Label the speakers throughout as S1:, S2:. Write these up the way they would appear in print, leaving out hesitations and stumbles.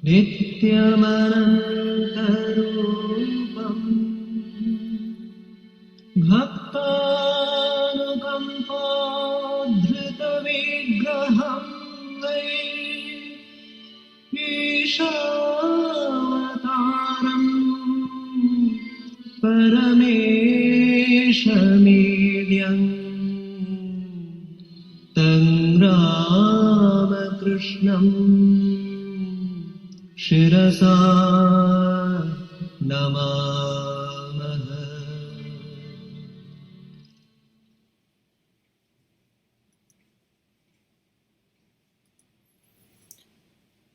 S1: नित्यमनन्तरूपम् भक्तानुकम्पाधृतविग्रहं वै ईशावतारम् परमेशमीड्यम् तं रामकृष्णम् शिरसा नमामः.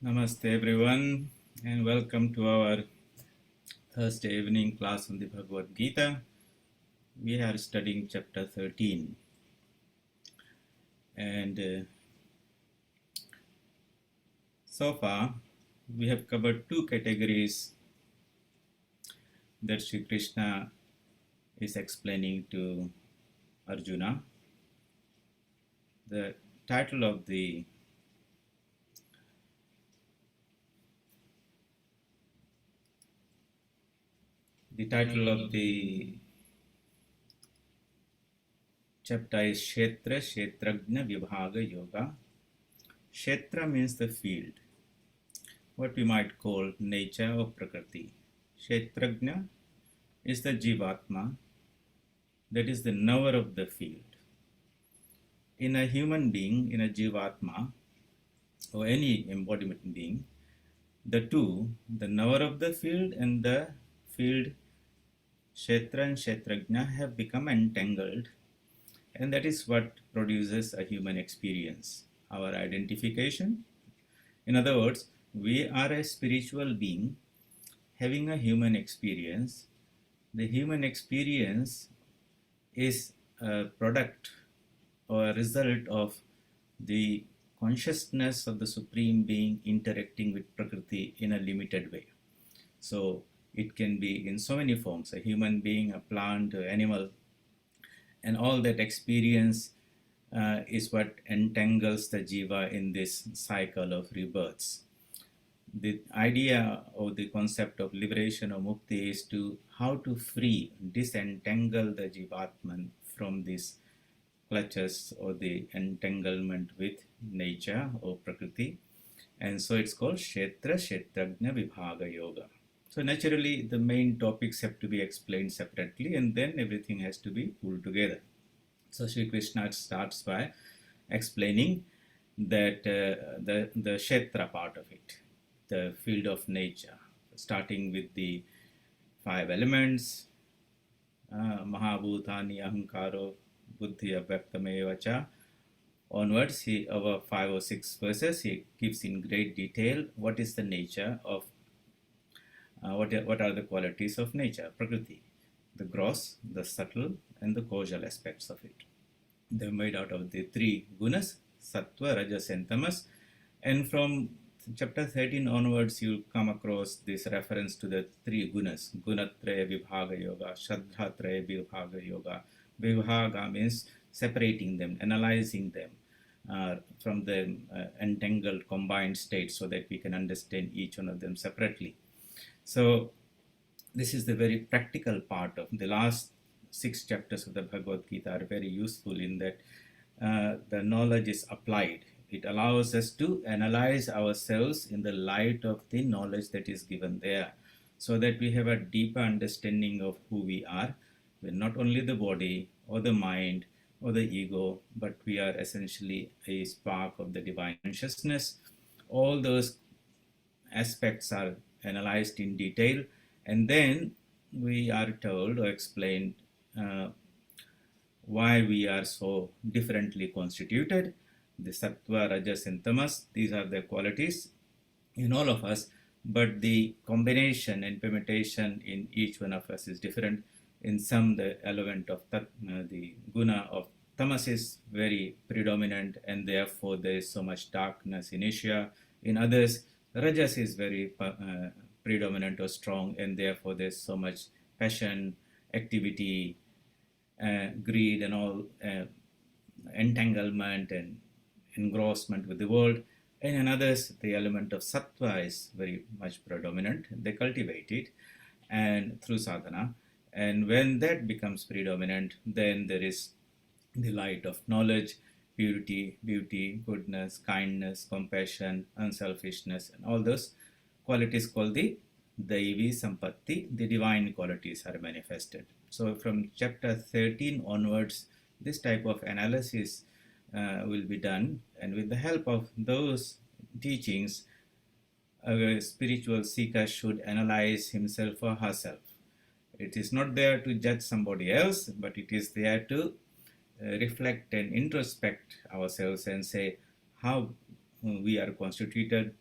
S2: Namaste everyone, and welcome to our Thursday evening class on the Bhagavad Gita. We are studying chapter 13, and so far we have covered two categories that Sri Krishna is explaining to Arjuna. The title of the chapter is Ch13 Vibhaga Yoga. Kshetra means the field, what we might call nature or Prakriti. Kshetrajna is the Jivatma, that is the knower of the field. In a human being, in a Jivatma, or any embodiment being, the two, the knower of the field and the field, Kshetra and Kshetrajna, have become entangled, and that is what produces a human experience, our identification. In other words, we are a spiritual being having a human experience. The human experience is a product or a result of the consciousness of the Supreme Being interacting with Prakriti in a limited way. So it can be in so many forms, a human being, a plant, an animal, and all that experience is what entangles the jiva in this cycle of rebirths. The idea or the concept of liberation or mukti is to how to disentangle the jivatman from these clutches or the entanglement with nature or Prakriti. And so it's called Kshetrajna Vibhaga Yoga. So naturally, the main topics have to be explained separately, and then everything has to be pulled together. So Sri Krishna starts by explaining that the Kshetra part of it, the field of nature, starting with the five elements, Mahabhutani Ahankaro Buddhi Avyaktamevacha. Onwards, over 5 or 6 verses, he gives in great detail what is the nature of what are the qualities of nature, Prakriti, the gross, the subtle, and the causal aspects of it. They're made out of the 3 gunas, sattva, rajas, and tamas. And from chapter 13 onwards, you'll come across this reference to the 3 gunas, gunatraya vibhaga yoga, shraddhatraya vibhaga yoga. Vibhaga means separating them, analyzing them from the entangled combined states so that we can understand each one of them separately. So this is the very practical part of the last 6 chapters of the Bhagavad Gita are very useful in that the knowledge is applied. It allows us to analyze ourselves in the light of the knowledge that is given there, so that we have a deeper understanding of who we are. We're not only the body or the mind or the ego, but we are essentially a spark of the divine consciousness. All those aspects are analyzed in detail, and then we are told or explained why we are so differently constituted. The sattva, rajas, and tamas, these are the qualities in all of us, but the combination and permutation in each one of us is different. In some, the element of the guna of tamas is very predominant, and therefore there is so much darkness in Asia. In others, rajas is very predominant or strong, and therefore there's so much passion, activity, greed, and all entanglement and engrossment with the world. And in others, the element of sattva is very much predominant. They cultivate it and through sadhana. And when that becomes predominant, then there is the light of knowledge, purity, beauty, goodness, kindness, compassion, unselfishness, and all those qualities called the Daivi Sampatti, the divine qualities are manifested. So from chapter 13 onwards, this type of analysis will be done, and with the help of those teachings, a spiritual seeker should analyze himself or herself. It is not there to judge somebody else, but it is there to reflect and introspect ourselves and say how we are constituted,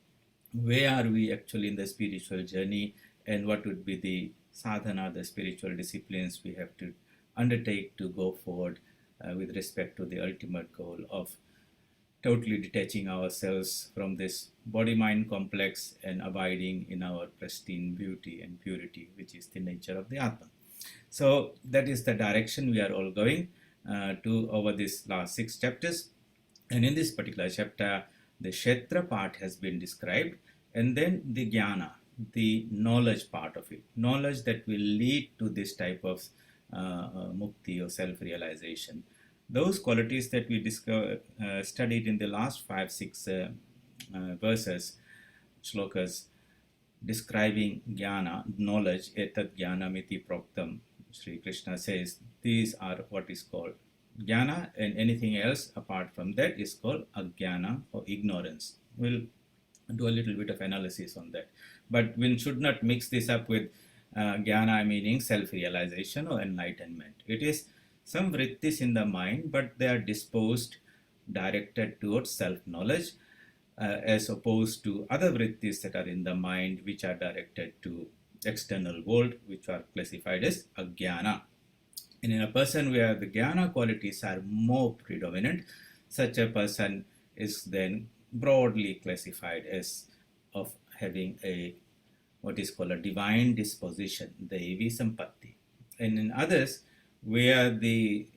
S2: where are we actually in the spiritual journey, and what would be the sadhana, the spiritual disciplines we have to undertake to go forward with respect to the ultimate goal of totally detaching ourselves from this body-mind complex and abiding in our pristine beauty and purity, which is the nature of the Atma. So that is the direction we are all going to over these last 6 chapters. And in this particular chapter, the Kshetra part has been described, and then the Jnana, the knowledge part of it, knowledge that will lead to this type of mukti or self-realization. Those qualities that we studied in the last 5-6 verses, shlokas, describing jnana, knowledge, etat jnanamiti proktam, Sri Krishna says, these are what is called jnana, and anything else apart from that is called ajnana or ignorance. We'll do a little bit of analysis on that. But we should not mix this up with jnana meaning self-realization or enlightenment. It is some vrittis in the mind, but they are disposed, directed towards self-knowledge, as opposed to other vrittis that are in the mind, which are directed to external world, which are classified as ajnana. And in a person where the jnana qualities are more predominant, such a person is then broadly classified as of having a what is called a divine disposition, Daivi Sampatti. And in others, where the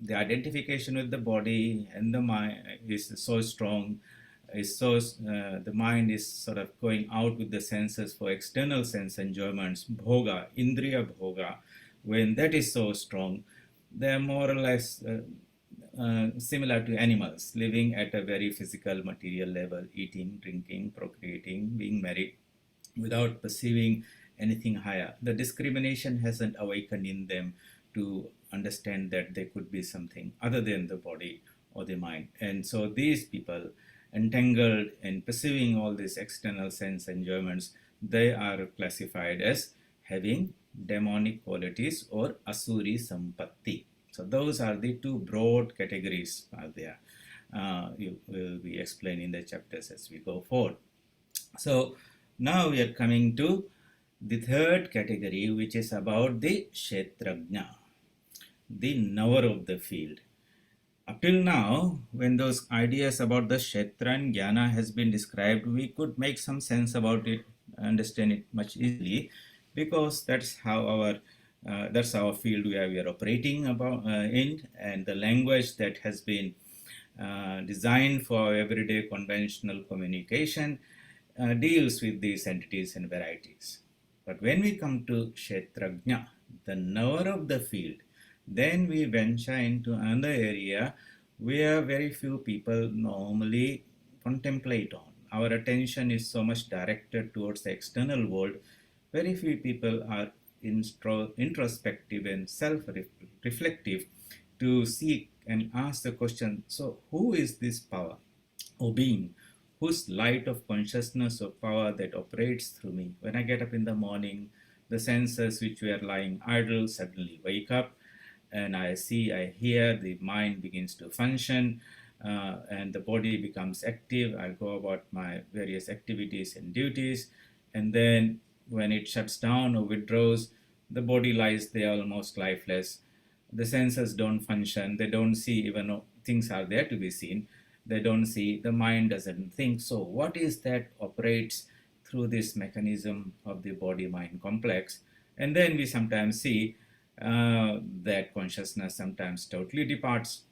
S2: identification with the body and the mind is so strong, the mind is sort of going out with the senses for external sense enjoyments, bhoga, indriya bhoga. When that is so strong, they are more or less similar to animals, living at a very physical, material level, eating, drinking, procreating, being married, without perceiving anything higher. The discrimination hasn't awakened in them to understand that there could be something other than the body or the mind. And so these people, entangled in perceiving all these external sense enjoyments, they are classified as having demonic qualities or asuri sampatti. So those are the two broad categories are there. You will be explained in the chapters as we go forward. So now we are coming to the third category, which is about the Kshetrajna, the knower of the field. Up till now, when those ideas about the Kshetra and Jnana has been described, we could make some sense about it, understand it much easily, because that's how that's our field where we are operating in, and the language that has been designed for everyday conventional communication deals with these entities and varieties. But when we come to Kshetrajna, the knower of the field, then we venture into another area where very few people normally contemplate on. Our attention is so much directed towards the external world. Very few people are introspective and self-reflective to seek and ask the question, so who is this power or being, whose light of consciousness or power that operates through me? When I get up in the morning, the senses which were lying idle suddenly wake up, and I see, I hear, the mind begins to function, and the body becomes active. I go about my various activities and duties, and then when it shuts down or withdraws, the body lies there almost lifeless. The senses don't function. They don't see, even though things are there to be seen. They don't see, the mind doesn't think. So what is that operates through this mechanism of the body-mind complex? And then we sometimes see that consciousness sometimes totally departs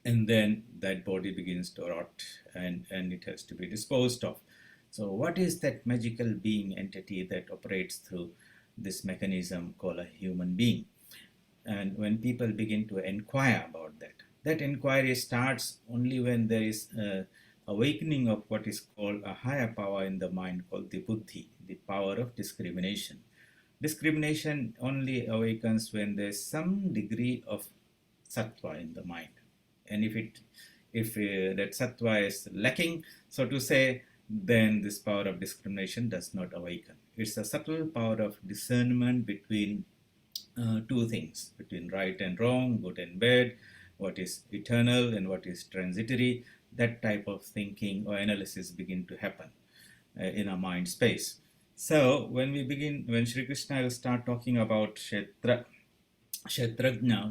S2: and then that body begins to rot, and it has to be disposed of. So what is that magical being entity that operates through this mechanism called a human being? And when people begin to inquire about that, that inquiry starts only when there is a awakening of what is called a higher power in the mind called the buddhi, the power of discrimination. Discrimination only awakens when there's some degree of sattva in the mind. And if that sattva is lacking, so to say, then this power of discrimination does not awaken. It's a subtle power of discernment between two things, between right and wrong, good and bad, what is eternal and what is transitory. That type of thinking or analysis begin to happen in our mind space. So when Sri Krishna will start talking about Kshetrajna,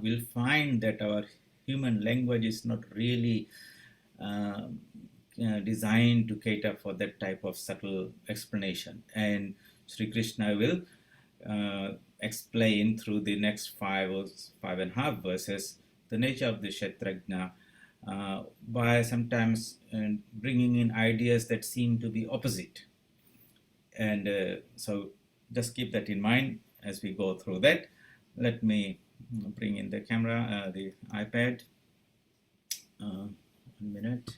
S2: we'll find that our human language is not really uh, designed to cater for that type of subtle explanation. And Sri Krishna will explain through the next 5.5 verses the nature of the Kshetrajna by sometimes bringing in ideas that seem to be opposite. And so just keep that in mind as we go through that. Let me bring in the camera, the iPad. 1 minute.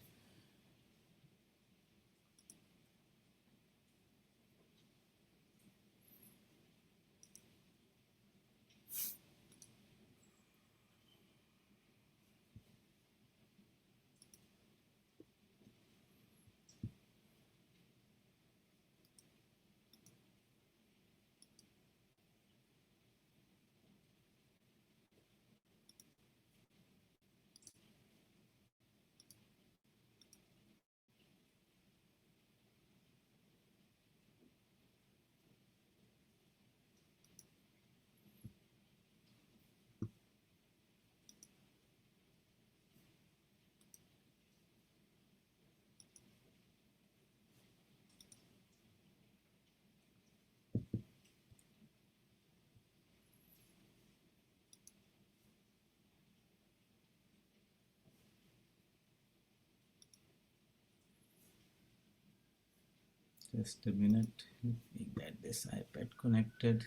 S2: Just a minute. Let me get this iPad connected.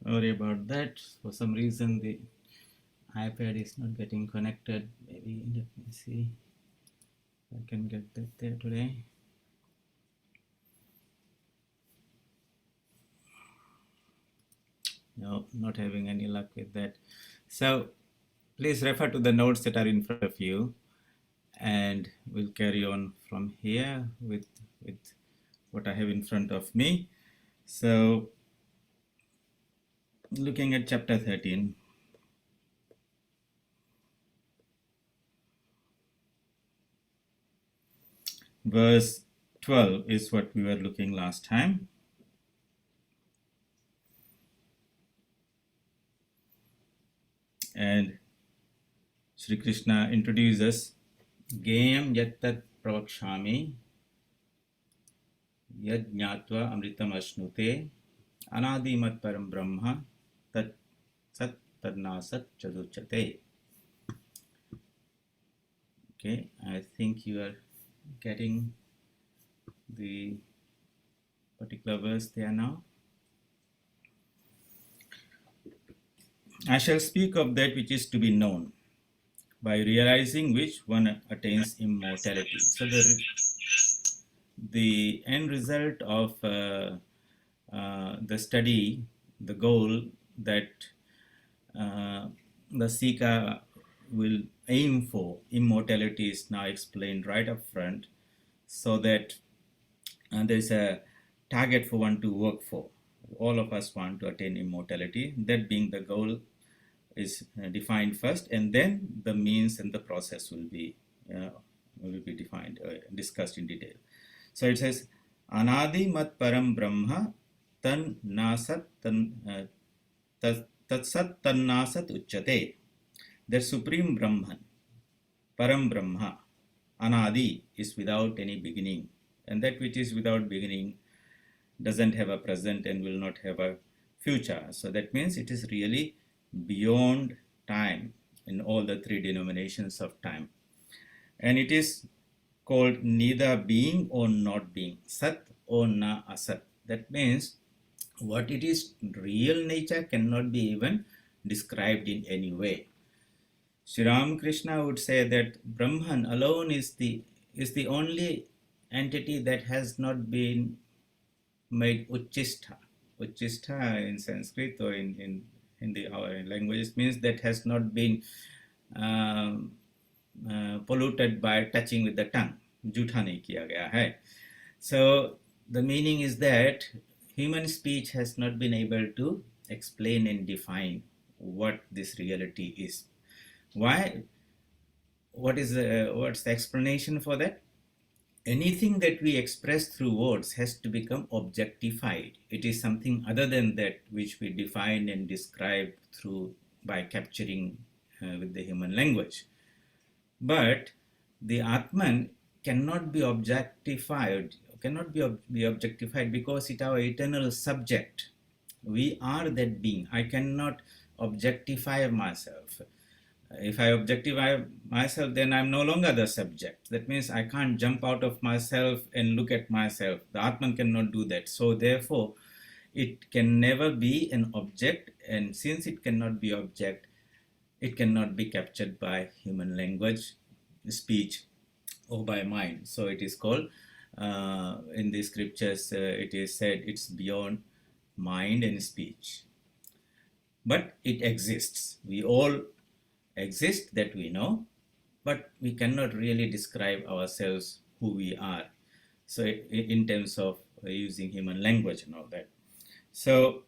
S2: Sorry about that. For some reason, the iPad is not getting connected. Maybe let me see if I can get that there today. No, not having any luck with that. So please refer to the notes that are in front of you, and we'll carry on from here with what I have in front of me. So looking at chapter 13, verse 12 is what we were looking last time. And Sri Krishna introduces Geyam Yattat Pravakshami Yad Jnatva Amritam Ashnute Anadimat Param Brahma Tat Sat Tadnasat Chaduchate. Okay, I think you are getting the particular verse there now. I shall speak of that which is to be known, by realizing which one attains immortality. So the end result of the study, the goal that the seeker will aim for, immortality, is now explained right up front, so that there is a target for one to work for. All of us want to attain immortality. That being the goal is defined first, and then the means and the process will be defined, discussed in detail. So it says, Anadi mat param brahma tan nasat tan tatsat tan nasat uchyate. That supreme Brahman, param Brahma, Anadi, is without any beginning, and that which is without beginning doesn't have a present and will not have a future. So that means it is really beyond time in all the three denominations of time. And it is called neither being or not being, Sat or Na Asat. That means what it is, real nature cannot be even described in any way. Sri Ramakrishna would say that Brahman alone is the only entity that has not been made uchistha. Uchistha in Sanskrit or in our languages means that has not been polluted by touching with the tongue. Jhutha nahi kiya gaya hai. So the meaning is that human speech has not been able to explain and define what this reality is. Why? What's the explanation for that? Anything that we express through words has to become objectified. It is something other than that which we define and describe by capturing with the human language. But the Atman cannot be objectified, because it is our eternal subject. We are that being. I cannot objectify myself. If I objectify myself, then I'm no longer the subject. That means I can't jump out of myself and look at myself. The Atman cannot do that. So therefore, it can never be an object. And since it cannot be object, it cannot be captured by human language, speech, or by mind. So it is called, in the scriptures, it is said it's beyond mind and speech. But it exists. We all exist, that we know, but we cannot really describe ourselves, who we are. So in terms of using human language and all that. So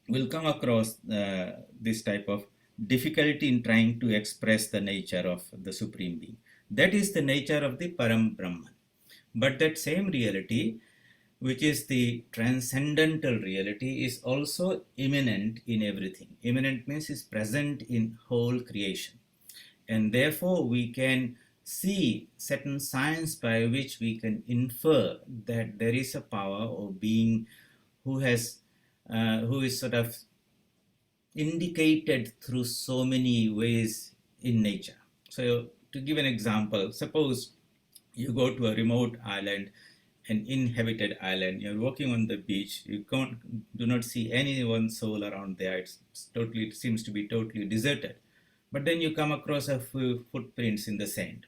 S2: we'll come across this type of difficulty in trying to express the nature of the Supreme Being. That is the nature of the Param Brahman. But that same reality, which is the transcendental reality, is also immanent in everything. Immanent means is present in whole creation. And therefore we can see certain signs by which we can infer that there is a power or being who is sort of indicated through so many ways in nature. So to give an example, suppose you go to a remote island, an inhabited island, you're walking on the beach, you do not see anyone's soul around there. It seems to be totally deserted. But then you come across a few footprints in the sand.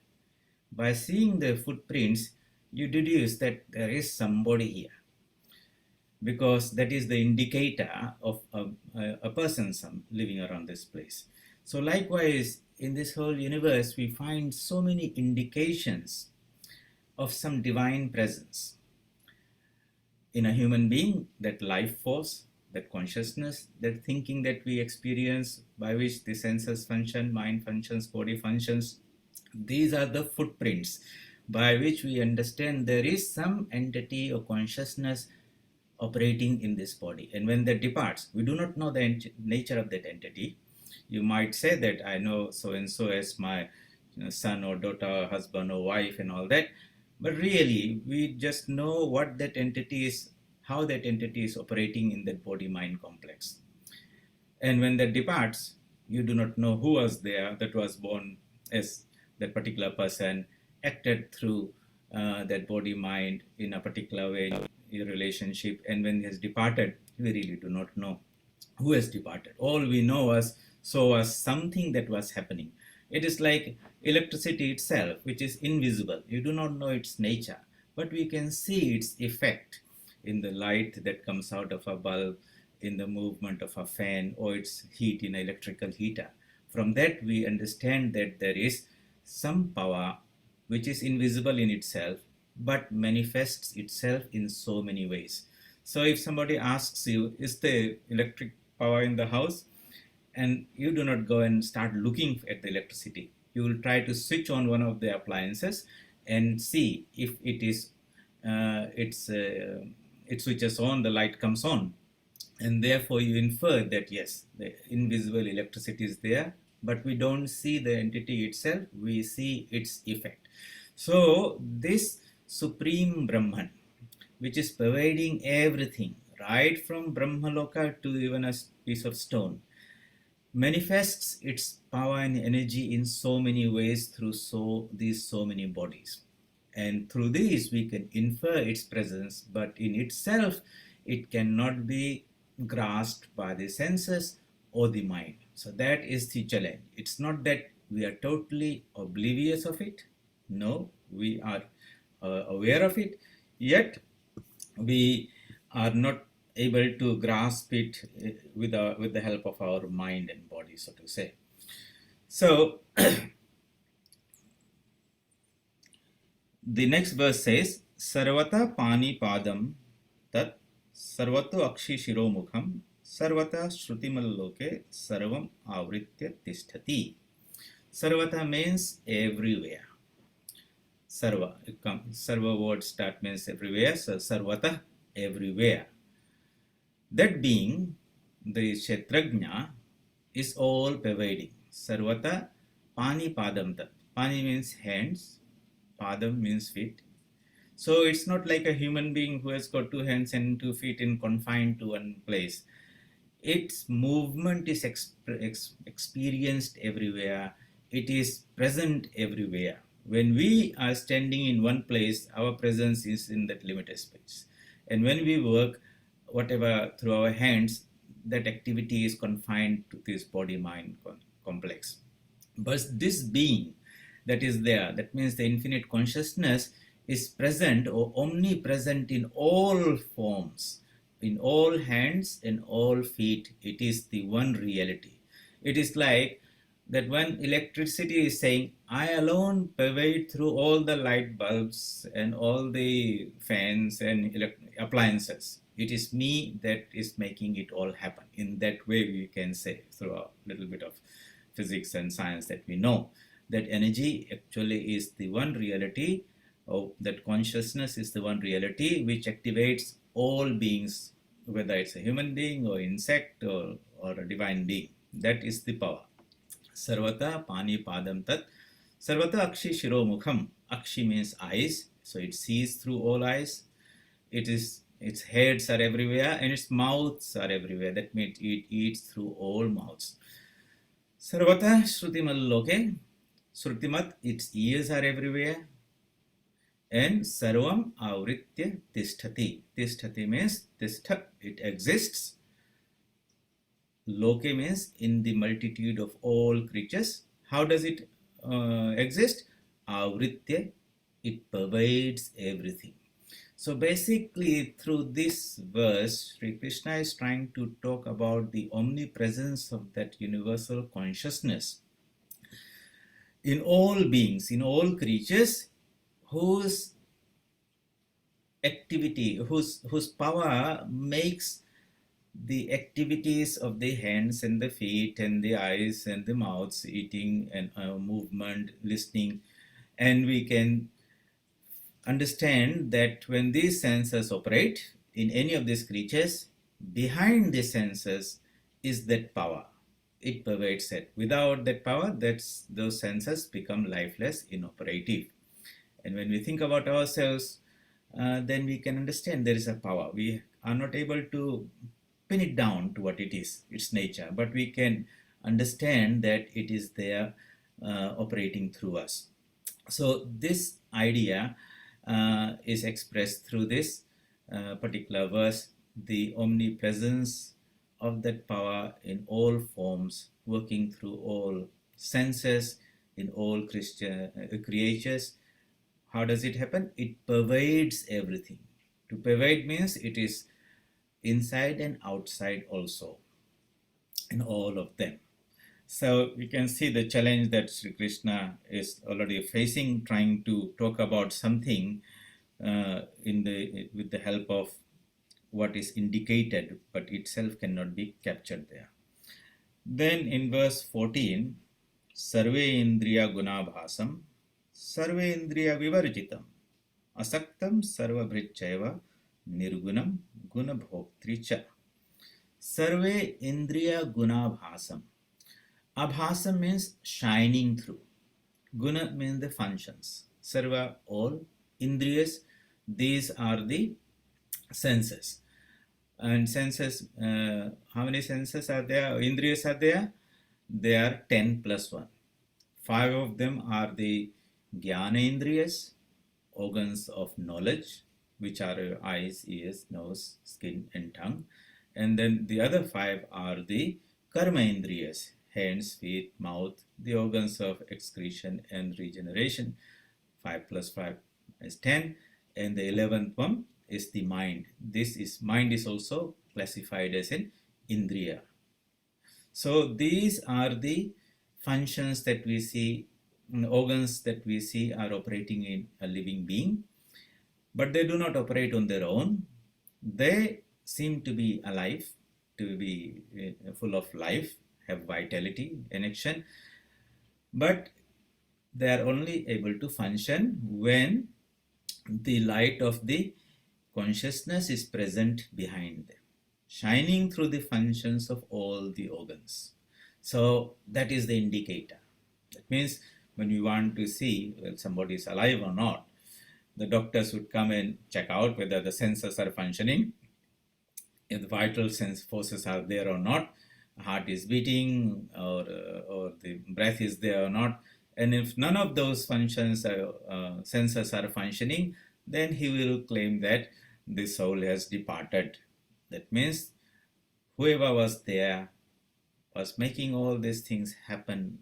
S2: By seeing the footprints, you deduce that there is somebody here, because that is the indicator of a person living around this place. So likewise, in this whole universe, we find so many indications of some divine presence in a human being, that life force, that consciousness, that thinking that we experience, by which the senses function, mind functions, body functions. These are the footprints by which we understand there is some entity or consciousness operating in this body. And when that departs, we do not know the nature of that entity. You might say that I know so and so as my son or daughter, husband or wife and all that. But really, we just know what that entity is, how that entity is operating in that body-mind complex. And when that departs, you do not know who was there that was born as that particular person, acted through that body-mind in a particular way, in relationship. And when he has departed, we really do not know who has departed. All we know was something that was happening. It is like electricity itself, which is invisible. You do not know its nature, but we can see its effect in the light that comes out of a bulb, in the movement of a fan, or its heat in an electrical heater. From that, we understand that there is some power which is invisible in itself, but manifests itself in so many ways. So if somebody asks you, is there electric power in the house? And you do not go and start looking at the electricity. You will try to switch on one of the appliances and see if it is it switches on, the light comes on, and therefore you infer that yes, the invisible electricity is there, but we don't see the entity itself, we see its effect. So this supreme Brahman, which is pervading everything, right from Brahmaloka to even a piece of stone, manifests its power and energy in so many ways through so many bodies. And through these we can infer its presence, but in itself it cannot be grasped by the senses or the mind. So that is the challenge. It's not that we are totally oblivious of it. No, we are aware of it, yet we are not able to grasp it with the help of our mind and body, so to say. So the next verse says, Sarvata pani padam tat sarvato akshi shiro mukham sarvata shrutimal loke sarvam avritya tisthati. Sarvata means everywhere. Sarva, sarva word start means everywhere, so sarvata, everywhere. That being, the Ch13 is all pervading. Sarvata pani padam tat. Pani means hands, padam means feet. So it's not like a human being who has got 2 hands and 2 feet and confined to one place. Its movement is experienced everywhere. It is present everywhere. When we are standing in one place, our presence is in that limited space. And when we work, whatever through our hands, that activity is confined to this body-mind complex. But this being that is there, that means the infinite consciousness is present or omnipresent in all forms, in all hands and all feet. It is the one reality. It is like that when electricity is saying, I alone pervade through all the light bulbs and all the fans and appliances. It is me that is making it all happen. In that way, we can say, through a little bit of physics and science, that we know that energy actually is the one reality, or that consciousness is the one reality which activates all beings, whether it's a human being or insect or a divine being. That is the power. Sarvata pani padam tat. Sarvata akshi shiro mukham. Akshi means eyes, so it sees through all eyes. Its heads are everywhere and its mouths are everywhere. That means it eats through all mouths. Sarvata shrutimal loke. Shrutimat, its ears are everywhere. And sarvam avritya tisthati. Tisthati means tistha, it exists. Loke means in the multitude of all creatures. How does it exist? Avritya, it pervades everything. So basically, through this verse, Sri Krishna is trying to talk about the omnipresence of that universal consciousness in all beings, in all creatures, whose activity, whose power makes the activities of the hands and the feet and the eyes and the mouths, eating and movement, listening, and we can understand that when these senses operate in any of these creatures, behind the senses is that power. It pervades it. Without that power, those senses become lifeless, inoperative. And when we think about ourselves, then we can understand there is a power. We are not able to pin it down to what it is, its nature, but we can understand that it is there operating through us. So this idea is expressed through this particular verse, the omnipresence of that power in all forms, working through all senses, in all creatures. How does it happen? It pervades everything. To pervade means it is inside and outside also, in all of them. So we can see the challenge that Sri Krishna is already facing, trying to talk about something with the help of what is indicated, but itself cannot be captured there. Then in verse 14, Sarve Indriya Gunabhasam, Sarve Indriya Vivarjitam, Asaktam Sarvabhrichaiva, Nirgunam Gunabhoktri cha. Sarve Indriya Gunabhasam. Abhasam means shining through. Guna means the functions. Sarva, all. Indriyas, these are the senses. And senses, how many senses are there? Indriyas are there? They are 10 plus 1. 5 of them are the Jnana Indriyas, organs of knowledge, which are your eyes, ears, nose, skin, and tongue. And then the other 5 are the Karma Indriyas, hands, feet, mouth, the organs of excretion and regeneration. 5 plus 5 is 10. And the 11th one is the mind. Mind is also classified as an Indriya. So these are the functions that we see, organs that we see are operating in a living being, but they do not operate on their own. They seem to be alive, to be full of life, have vitality and action, but they are only able to function when the light of the consciousness is present behind them, shining through the functions of all the organs. So that is the indicator. That means when we want to see whether somebody is alive or not, the doctors would come and check out whether the senses are functioning, if the vital sense forces are there or not, heart is beating, or the breath is there or not. And if none of those functions senses are functioning, then he will claim that the soul has departed. That means whoever was there was making all these things happen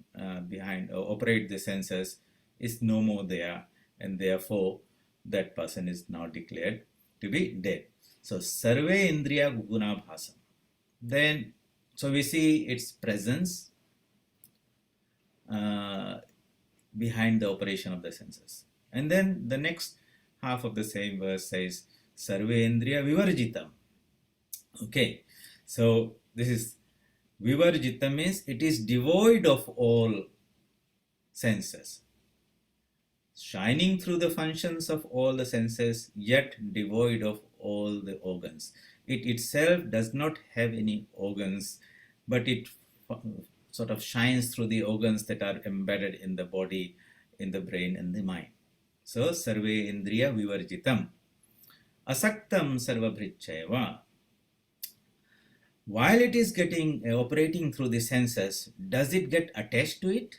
S2: behind or operate the senses is no more there, and therefore that person is now declared to be dead. So Sarve Indriya Gunabhasam. Then, so we see its presence behind the operation of the senses. And then the next half of the same verse says, Sarve Indriya Vivarjitam. Okay, so this is Vivarjitam means it is devoid of all senses. Shining through the functions of all the senses, yet devoid of all the organs. It itself does not have any organs, but it sort of shines through the organs that are embedded in the body, in the brain and the mind. So, Sarve Indriya Vivarjitam. Asaktam Sarvabhrichaiva. While it is operating through the senses, does it get attached to it,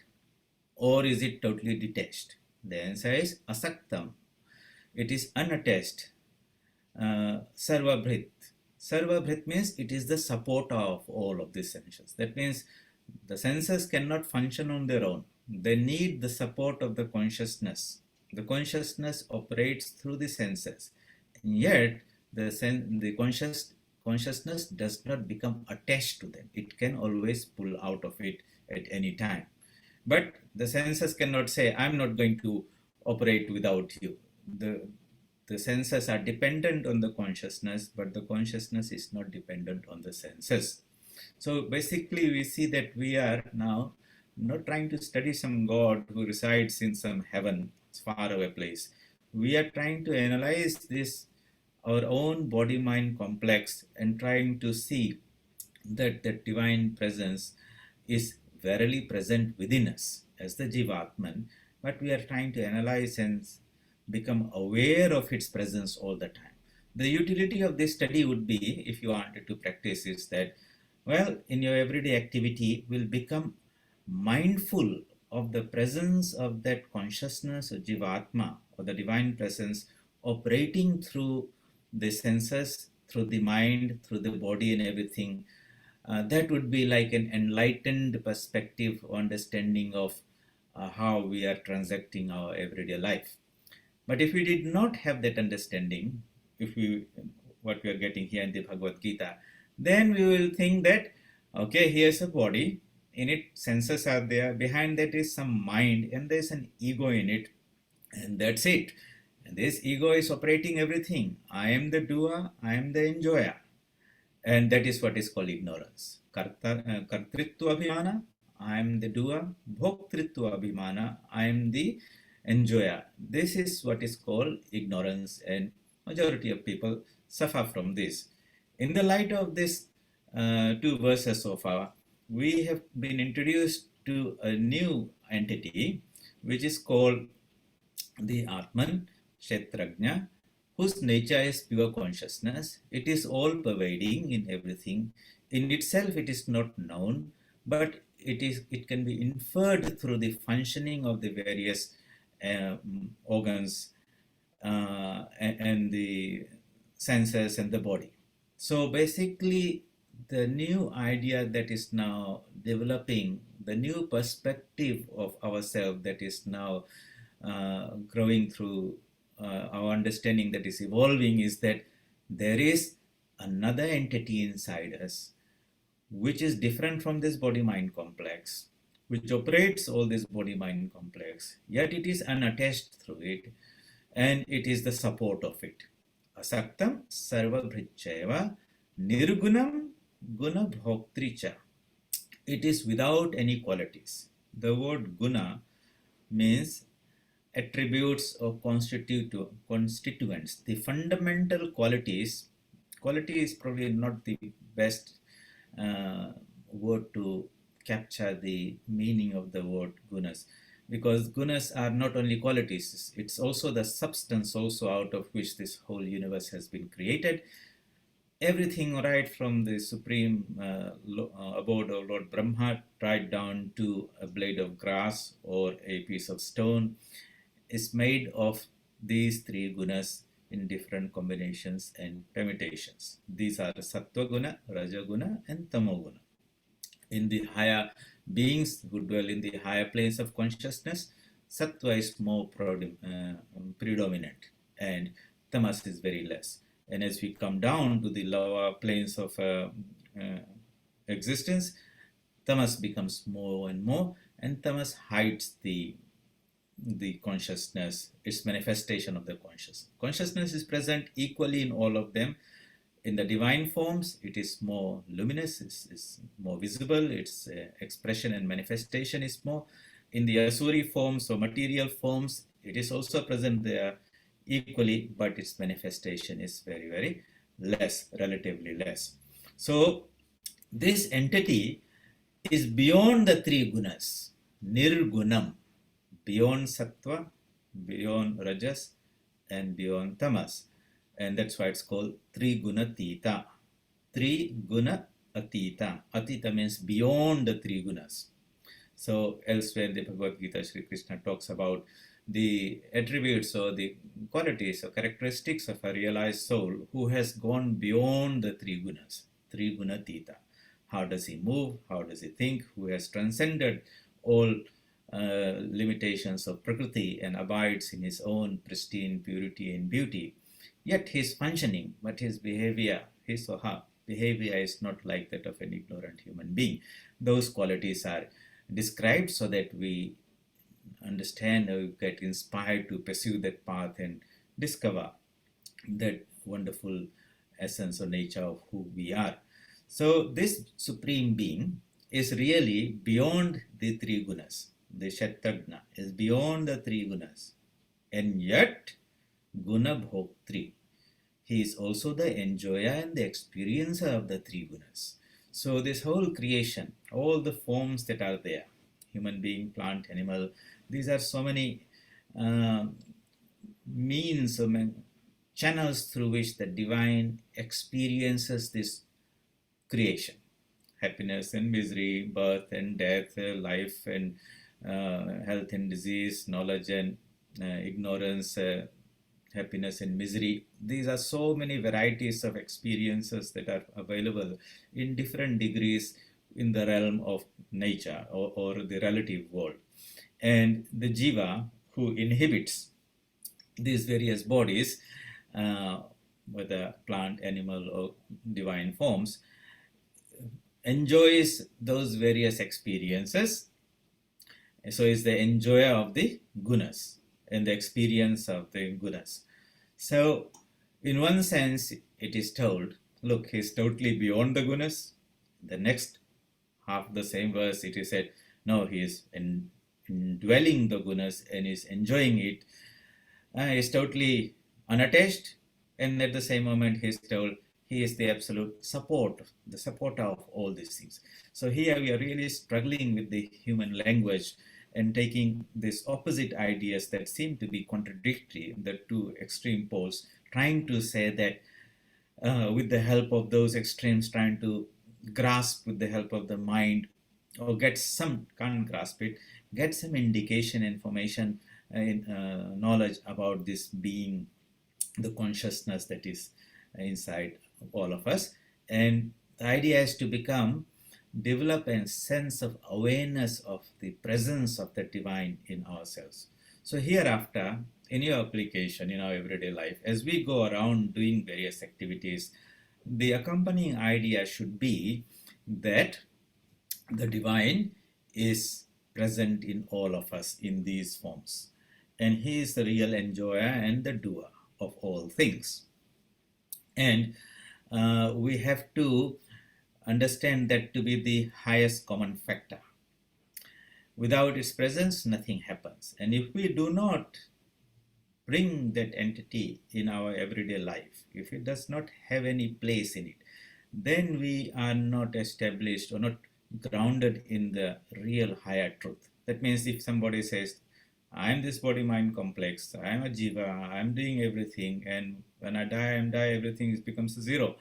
S2: or is it totally detached? The answer is Asaktam. It is unattached. Sarvabhrit. Sarvabhrit means it is the support of all of these senses. That means the senses cannot function on their own. They need the support of the consciousness. The consciousness operates through the senses. And yet, the consciousness does not become attached to them. It can always pull out of it at any time. But the senses cannot say, I'm not going to operate without you. The senses are dependent on the consciousness, but the consciousness is not dependent on the senses. So basically we see that we are now not trying to study some God who resides in some heaven, far away place. we are trying to analyze this, our own body-mind complex, and trying to see that the divine presence is verily present within us as the Jivatman, but we are trying to analyze and become aware of its presence all the time. The utility of this study would be, if you wanted to practice, is that, well, in your everyday activity, will become mindful of the presence of that consciousness or Jivatma or the divine presence operating through the senses, through the mind, through the body and everything. That would be like an enlightened perspective or understanding of how we are transacting our everyday life. But if we did not have that understanding, what we are getting here in the Bhagavad Gita, then we will think that, okay, here's a body, in it senses are there, behind that is some mind, and there's an ego in it, and that's it. And this ego is operating everything. I am the doer, I am the enjoyer. And that is what is called ignorance. Kartritva abhimana, I am the doer. Bhoktritva abhimana, I am the enjoyer. This is what is called ignorance, and majority of people suffer from this. In the light of this two verses so far, we have been introduced to a new entity which is called the Atman, Ch13, whose nature is pure consciousness. It is all pervading in everything. In itself, it is not known, but it can be inferred through the functioning of the various organs and the senses and the body. So basically, the new idea that is now developing, the new perspective of ourselves that is now growing through our understanding that is evolving, is that there is another entity inside us which is different from this body-mind complex, which operates all this body-mind complex, yet it is unattached through it, and it is the support of it. Asaktam sarvabhricheva nirgunam guna bhoktricha. It is without any qualities. The word guna means attributes or constituents. The fundamental qualities. Quality is probably not the best word to capture the meaning of the word gunas, because gunas are not only qualities, it's also the substance also out of which this whole universe has been created. Everything right from the supreme abode of Lord Brahma right down to a blade of grass or a piece of stone is made of these three gunas in different combinations and permutations. These are Sattva guna, Raja guna and Tamo guna. In the higher beings who dwell in the higher planes of consciousness, Sattva is more predominant and Tamas is very less. And as we come down to the lower planes of existence, Tamas becomes more and more, and Tamas hides the consciousness, its manifestation of the consciousness. Consciousness is present equally in all of them. In the divine forms, it is more luminous, it's more visible, its expression and manifestation is more. In the Asuri forms or material forms, it is also present there equally, but its manifestation is very, very less, relatively less. So this entity is beyond the three gunas, nirgunam, beyond sattva, beyond rajas, and beyond tamas. And that's why it's called Trigunatita. Trigunatita. Atita means beyond the three gunas. So elsewhere in the Bhagavad Gita, Sri Krishna talks about the attributes or the qualities or characteristics of a realized soul who has gone beyond the three gunas. Trigunatita. How does he move? How does he think? Who has transcended all limitations of Prakriti and abides in his own pristine purity and beauty. Yet he is functioning, but his behavior, his or her behavior is not like that of an ignorant human being. Those qualities are described so that we understand or get inspired to pursue that path and discover that wonderful essence or nature of who we are. So this Supreme Being is really beyond the three gunas. The Ch13 is beyond the three gunas. And yet Guna Bhoktri. He is also the enjoyer and the experiencer of the three gunas. So this whole creation, all the forms that are there, human being, plant, animal, these are so many uh, means, channels through which the divine experiences this creation. Happiness and misery, birth and death, life and health and disease, knowledge and ignorance, happiness and misery. These are so many varieties of experiences that are available in different degrees in the realm of nature or the relative world. And the jiva who inhibits these various bodies, whether plant, animal, or divine forms, enjoys those various experiences. So is the enjoyer of the gunas and the experience of the gunas. So in one sense, it is told, look, he's totally beyond the gunas. The next half the same verse, it is said, no, he is indwelling the gunas and is enjoying it. He is totally unattached, and at the same moment he is told he is the absolute support, the supporter of all these things. So here we are really struggling with the human language and taking these opposite ideas that seem to be contradictory, the two extreme poles, trying to say that with the help of those extremes, trying to grasp with the help of the mind, or get some, can't grasp it, get some indication, information, knowledge about this being, the consciousness that is inside all of us. And the idea is to develop a sense of awareness of the presence of the divine in ourselves. So hereafter, in your application, in our everyday life, as we go around doing various activities, the accompanying idea should be that the divine is present in all of us in these forms. And he is the real enjoyer and the doer of all things. And we have to understand that to be the highest common factor. Without its presence, nothing happens. And if we do not bring that entity in our everyday life, if it does not have any place in it, then we are not established or not grounded in the real higher truth. That means if somebody says, I am this body-mind complex, I am a jiva, I am doing everything, and when I die, everything becomes zero.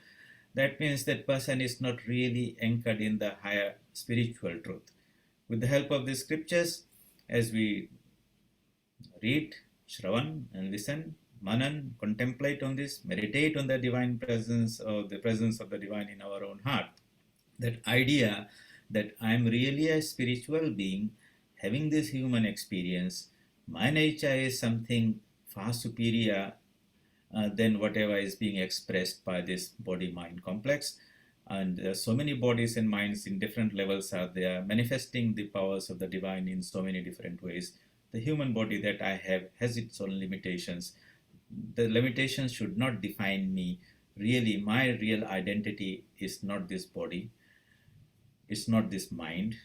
S2: That means that person is not really anchored in the higher spiritual truth. With the help of the scriptures, as we read, shravan and listen, manan, contemplate on this, meditate on the divine presence or the presence of the divine in our own heart, that idea that I am really a spiritual being having this human experience, my nature is something far superior than whatever is being expressed by this body-mind complex. And there are so many bodies and minds in different levels are there, manifesting the powers of the divine in so many different ways. The human body that I have has its own limitations. The limitations should not define me. Really, my real identity is not this body, it's not this mind,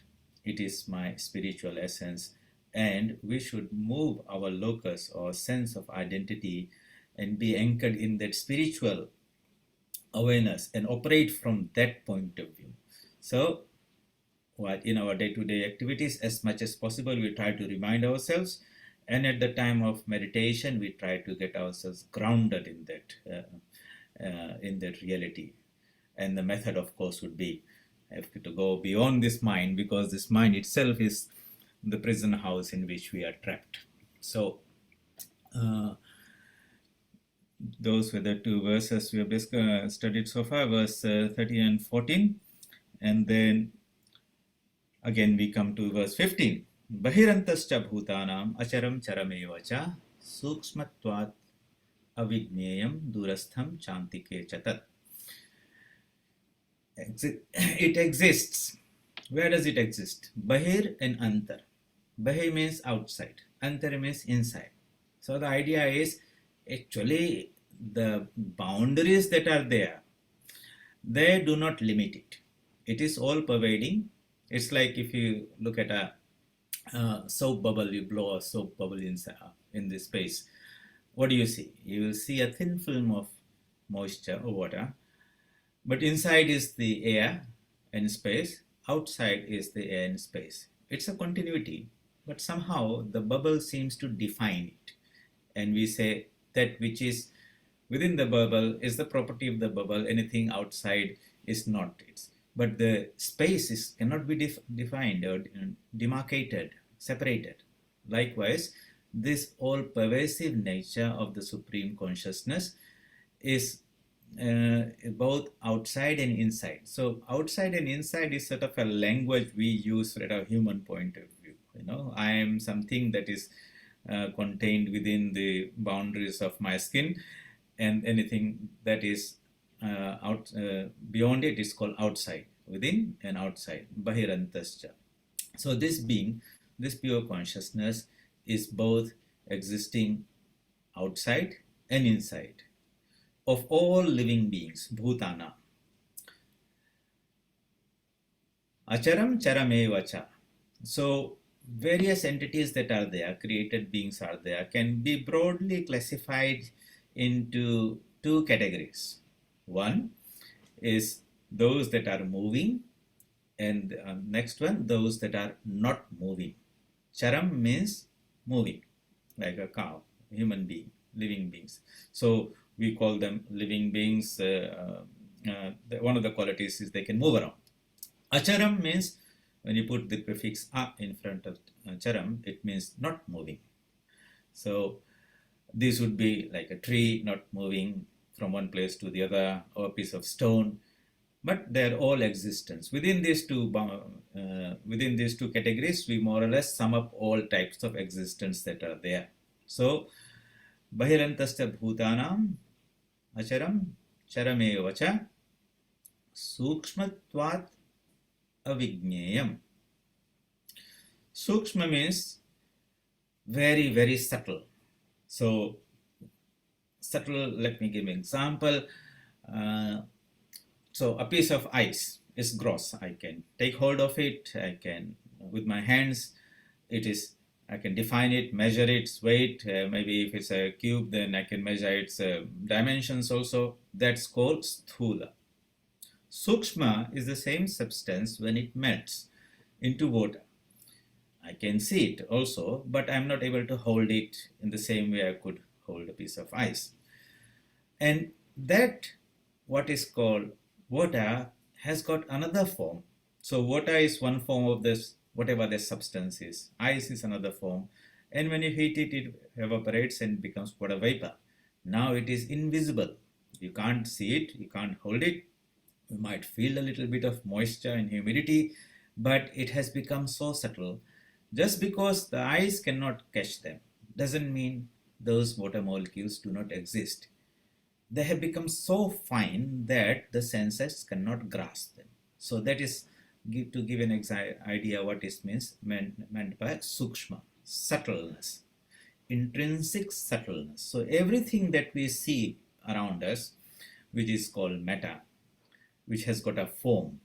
S2: it is my spiritual essence. And we should move our locus or sense of identity and be anchored in that spiritual awareness and operate from that point of view. So in our day-to-day activities, as much as possible, we try to remind ourselves, and at the time of meditation, we try to get ourselves grounded in that reality. And the method, of course, would be to go beyond this mind, because this mind itself is the prison house in which we are trapped. So those were the two verses we have studied so far, verse 13 and 14. And then again we come to verse 15. Bahirantascha bhutanam acharam charamevacha sukshmatvat avijneyam durastham chantike chatat. It exists. Where does it exist? Bahir and antar. Bahir means outside, antar means inside. So the idea is actually the boundaries that are there, they do not limit it. It is all pervading. It's like if you look at a soap bubble, you blow a soap bubble in this space. what do you see? You will see a thin film of moisture or water, but inside is the air and space, outside is the air and space. It's a continuity, but somehow the bubble seems to define it. And we say that which is within the bubble is the property of the bubble, anything outside is not its. But the space cannot be defined or demarcated, separated. Likewise, this all pervasive nature of the Supreme Consciousness is both outside and inside. So outside and inside is sort of a language we use from a human point of view. I am something that is contained within the boundaries of my skin, and anything that is beyond it is called outside, within and outside, bahirantascha. So this being, this pure consciousness is both existing outside and inside of all living beings, bhutana. Acharam charamevacha. So various entities that are there, created beings are there, can be broadly classified into two categories. One is those that are moving, and next one, those that are not moving. Charam means moving, like a cow, human being, living beings. So we call them living beings. One of the qualities is they can move around. Acharam means, when you put the prefix a in front of charam, it means not moving. So this would be like a tree not moving from one place to the other, or a piece of stone, but they're all existence. Within these two categories, we more or less sum up all types of existence that are there. So bahirantascha bhutanam acharam charamevacha sukshmatvat avijñeyam. Sukshma means very, very subtle. So subtle, let me give an example. So a piece of ice is gross. I can take hold of it. I can, with my hands, I can define it, measure its weight. Maybe if it's a cube, then I can measure its dimensions also. That's called sthula. Sukshma is the same substance when it melts into water. I can see it also, but I'm not able to hold it in the same way I could hold a piece of ice. And that, what is called water, has got another form. So water is one form of this, whatever the substance is. Ice is another form. And when you heat it, it evaporates and becomes water vapor. Now it is invisible. You can't see it, you can't hold it. You might feel a little bit of moisture and humidity, but it has become so subtle. Just because the eyes cannot catch them doesn't mean those water molecules do not exist. They have become so fine that the senses cannot grasp them. So that is to give an idea what is meant by sukshma, subtleness, intrinsic subtleness. So everything that we see around us, which is called matter, which has got a form,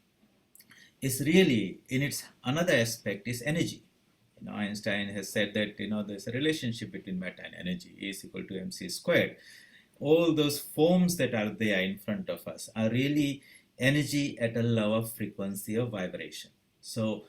S2: is really, in its another aspect, is energy. Einstein has said that there's a relationship between matter and energy, E is equal to mc squared. All those forms that are there in front of us are really energy at a lower frequency of vibration. So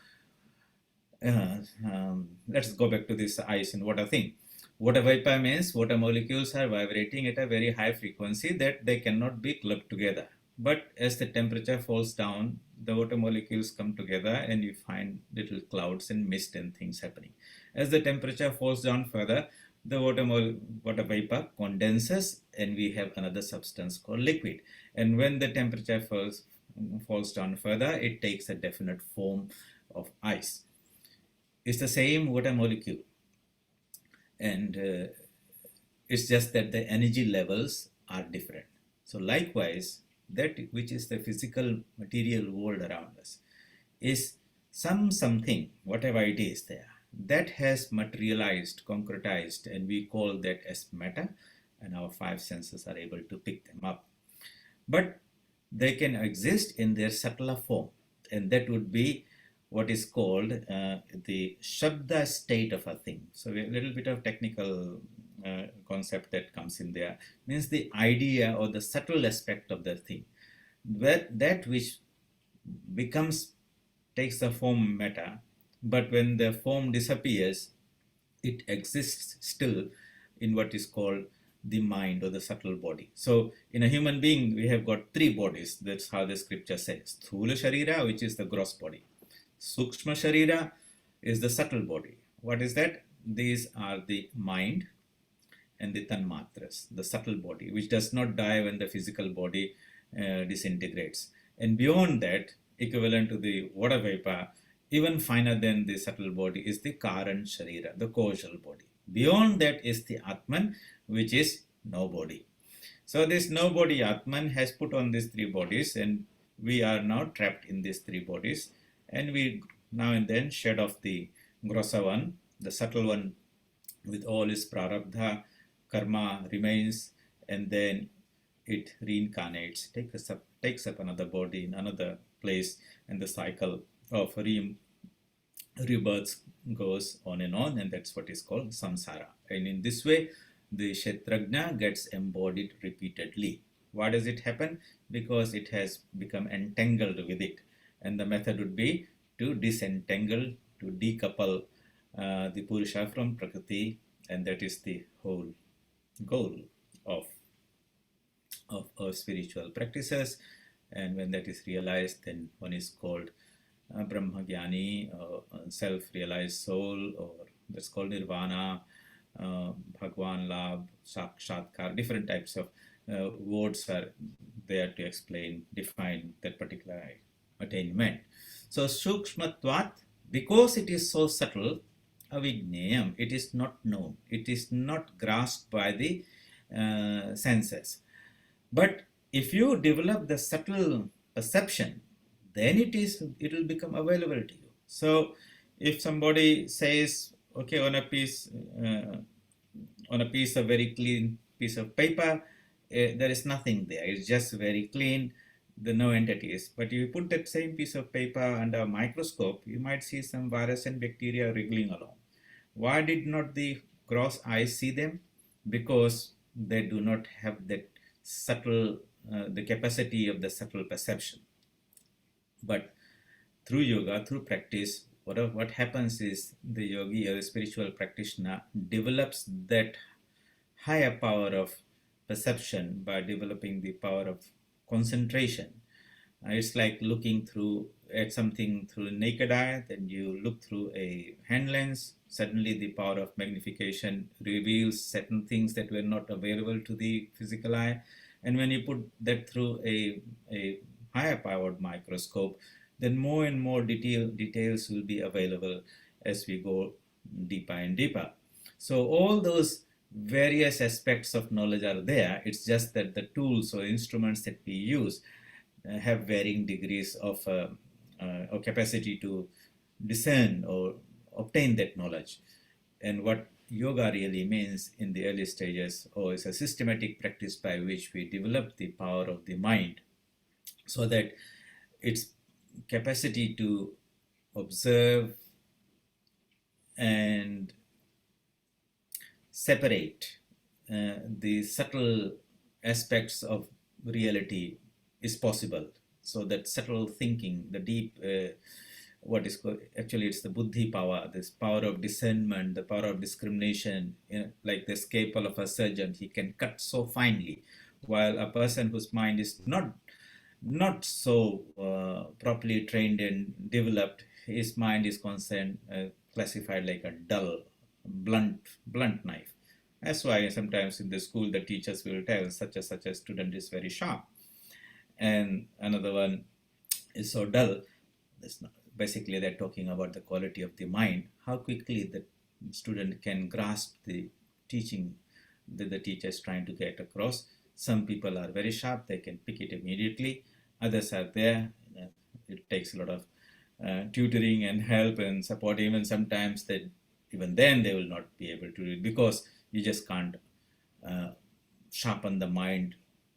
S2: let's go back to this ice and water thing. Water vapor means water molecules are vibrating at a very high frequency that they cannot be clubbed together. But as the temperature falls down, the water molecules come together and you find little clouds and mist and things happening. As the temperature falls down further, the water vapor condenses and we have another substance called liquid. And when the temperature falls down further, it takes a definite form of ice. It's the same water molecule. And it's just that the energy levels are different. So likewise, that which is the physical material world around us is something, whatever it is there, that has materialized, concretized, and we call that as matter, and our five senses are able to pick them up. But they can exist in their subtler form, and that would be what is called the Shabda state of a thing. So a little bit of technical concept that comes in there. Means the idea or the subtle aspect of the thing. That which takes the form matter, but when the form disappears, it exists still in what is called the mind or the subtle body. So in a human being, we have got three bodies. That's how the scripture says. Sthula Sharira, which is the gross body. Sukshma Sharira is the subtle body. What is that? These are the mind and the tanmatras, the subtle body, which does not die when the physical body disintegrates. And beyond that, equivalent to the water vapor, even finer than the subtle body, is the Karan Sharira, the causal body. Beyond that is the Atman, which is no body. So this no body Atman has put on these three bodies, and we are now trapped in these three bodies, and we now and then shed off the grosser one, the subtle one with all its prarabdha, karma remains, and then it reincarnates, takes up another body in another place, and the cycle of rebirths goes on, and that's what is called samsara. And in this way, the Kshetrajna gets embodied repeatedly. Why does it happen? Because it has become entangled with it. And the method would be to disentangle, to decouple the Purusha from Prakriti, and that is the whole goal of spiritual practices. And when that is realized, then one is called Brahmagyani, self-realized soul, or that's called Nirvana, Bhagwan Labh, Sakshatkar. Different types of words are there to define that particular attainment. So Sukshmatvat, because it is so subtle, avigneyam, it is not known, it is not grasped by the senses. But if you develop the subtle perception, then it will become available to you. So if somebody says, okay, on a piece of very clean piece of paper, there is nothing there, it's just very clean, the no entities. But if you put that same piece of paper under a microscope, you might see some virus and bacteria wriggling along. Why did not the gross eyes see them? Because they do not have that subtle, the capacity of the subtle perception. But through yoga, through practice, what happens is the yogi or the spiritual practitioner develops that higher power of perception by developing the power of concentration. It's like looking at something through a naked eye, then you look through a hand lens, suddenly the power of magnification reveals certain things that were not available to the physical eye. And when you put that through a higher powered microscope, then more and more details will be available as we go deeper and deeper. So all those various aspects of knowledge are there. It's just that the tools or instruments that we use have varying degrees of or capacity to discern or obtain that knowledge. And what yoga really means in the early stages, or is a systematic practice by which we develop the power of the mind, so that its capacity to observe and separate the subtle aspects of reality is possible. So that subtle thinking, the deep, what is called, actually it's the buddhi power, this power of discernment, the power of discrimination, like the scalpel of a surgeon, he can cut so finely, while a person whose mind is not so properly trained and developed, his mind is classified like a dull, blunt knife. That's why sometimes in the school the teachers will tell such a student is very sharp, and another one is so dull. Basically, they're talking about the quality of the mind, how quickly the student can grasp the teaching that the teacher is trying to get across. Some people are very sharp, they can pick it immediately. Others are there, it takes a lot of tutoring and help and support. Even sometimes even then they will not be able to do it, because you just can't sharpen the mind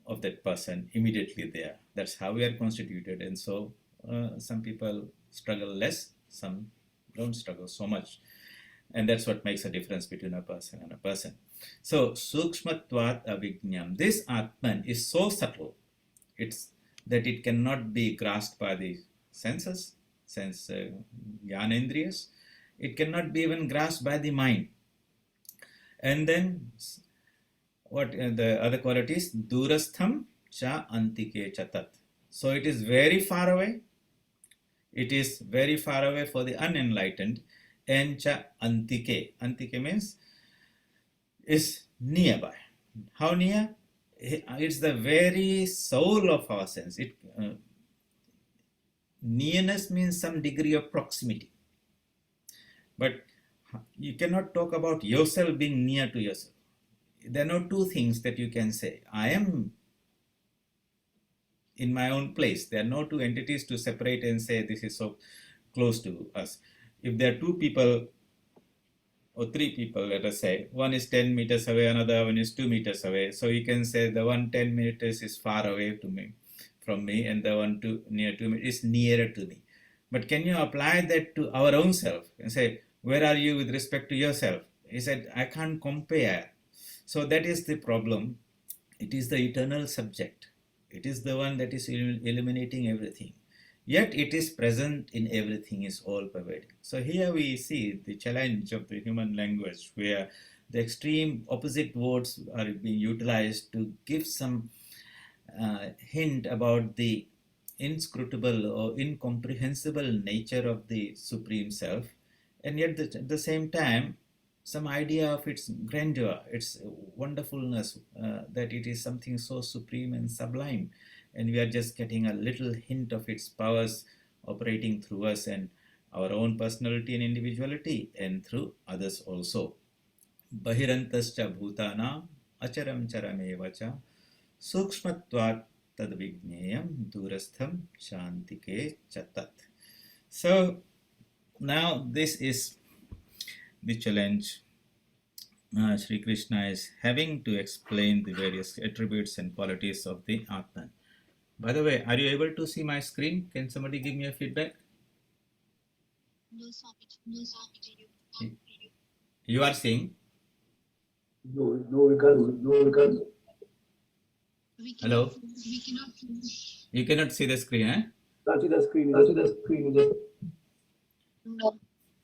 S2: of that person immediately there. That's how we are constituted. And so some people struggle less, some don't struggle so much. And that's what makes a difference between a person and a person. So, Sukshmatvat Avijñam. This Atman is so subtle, it's that it cannot be grasped by the senses, Jnanendriyas. It cannot be even grasped by the mind. And then, what the other qualities? Durastham cha antike chatat. So it is very far away. It is very far away for the unenlightened. And cha antike. Antike means is nearby. How near? It's the very soul of our sense. Nearness means some degree of proximity. But you cannot talk about yourself being near to yourself. There are no two things that you can say. I am in my own place. There are no two entities to separate and say this is so close to us. If there are two people or three people, let us say, one is 10 meters away, another one is 2 meters away. So you can say the one 10 meters is far away from me, and the one near 2 meters is nearer to me. But can you apply that to our own self and say, where are you with respect to yourself? He said, I can't compare. So that is the problem. It is the eternal subject. It is the one that is illuminating everything. Yet it is present in everything, is all pervading. So here we see the challenge of the human language, where the extreme opposite words are being utilized to give some hint about the inscrutable or incomprehensible nature of the Supreme Self, and yet at the same time some idea of its grandeur, its wonderfulness, that it is something so supreme and sublime, and we are just getting a little hint of its powers operating through us and our own personality and individuality, and through others also. Bahirantascha bhutana acharam charamevacha sukshmatvat tadvijneyam durastham shantike chatat. So now this is the challenge Sri Krishna is having to explain the various attributes and qualities of the Atman. By the way, are you able to see my screen? Can somebody give me a feedback?
S3: No, Swamiji.
S2: You are seeing?
S4: No, we can't. No, we can't.
S2: Hello?
S3: We cannot.
S2: You cannot see the screen, eh?
S4: Can't see the screen. Can't see the screen.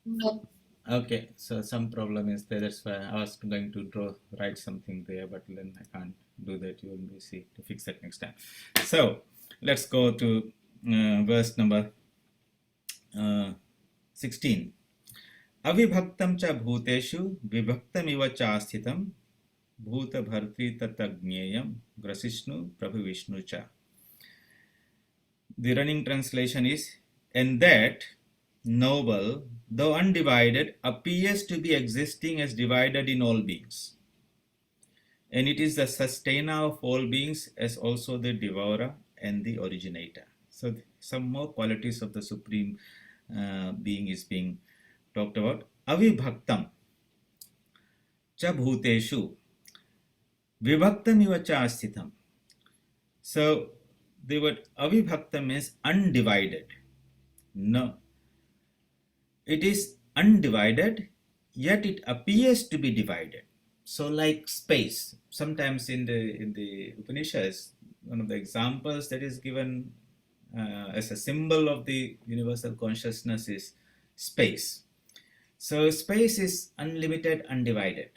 S3: No.
S2: Okay, so some problem is there. That's why I was going to write something there, but then I can't do that. You will see to fix that next time. So let's go to verse number 16. Avibhaktam cha bhuteshu vibhaktam iva cha sthitam bhuta bhartri tatagnyayam grasishnu prabhu vishnu cha. The running translation is, and that noble, though undivided, appears to be existing as divided in all beings. And it is the sustainer of all beings as also the devourer and the originator. So some more qualities of the Supreme Being is being talked about. Avibhaktam cha bhuteshu vibhaktam iva cha asthitam. So the word avibhaktam means undivided. No. It is undivided, yet it appears to be divided. So like space, sometimes in the Upanishads, one of the examples that is given as a symbol of the universal consciousness is space. So space is unlimited, undivided.